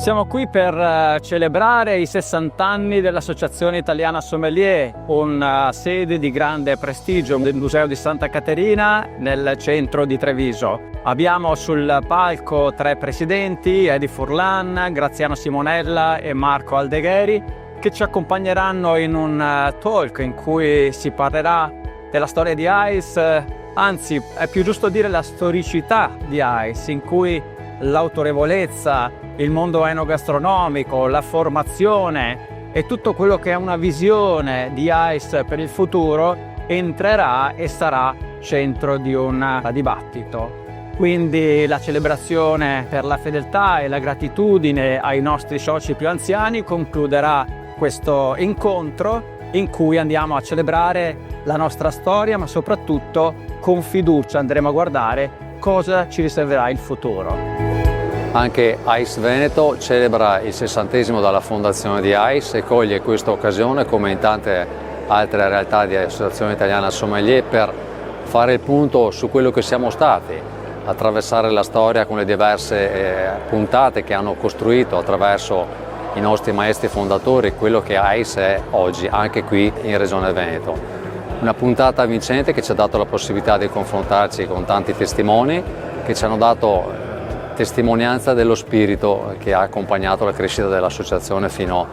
Siamo qui per celebrare i 60 anni dell'Associazione Italiana Sommelier, una sede di grande prestigio del Museo di Santa Caterina nel centro di Treviso. Abbiamo sul palco 3 presidenti, Edi Furlan, Graziano Simonella e Marco Aldegheri, che ci accompagneranno in un talk in cui si parlerà della storia di ICE, anzi è più giusto dire la storicità di ICE, in cui l'autorevolezza, il mondo enogastronomico, la formazione e tutto quello che è una visione di ICE per il futuro entrerà e sarà centro di un dibattito. Quindi la celebrazione per la fedeltà e la gratitudine ai nostri soci più anziani concluderà questo incontro in cui andiamo a celebrare la nostra storia, ma soprattutto con fiducia andremo a guardare cosa ci riserverà il futuro. Anche ICE Veneto celebra il 60° dalla fondazione di ICE e coglie questa occasione, come in tante altre realtà di Associazione Italiana Sommelier, per fare il punto su quello che siamo stati, attraversare la storia con le diverse puntate che hanno costruito attraverso i nostri maestri fondatori quello che ICE è oggi, anche qui in Regione Veneto. Una puntata vincente che ci ha dato la possibilità di confrontarci con tanti testimoni che ci hanno dato testimonianza dello spirito che ha accompagnato la crescita dell'associazione fino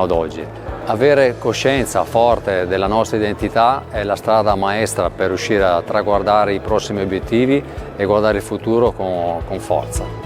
ad oggi. Avere coscienza forte della nostra identità è la strada maestra per riuscire a traguardare i prossimi obiettivi e guardare il futuro con forza.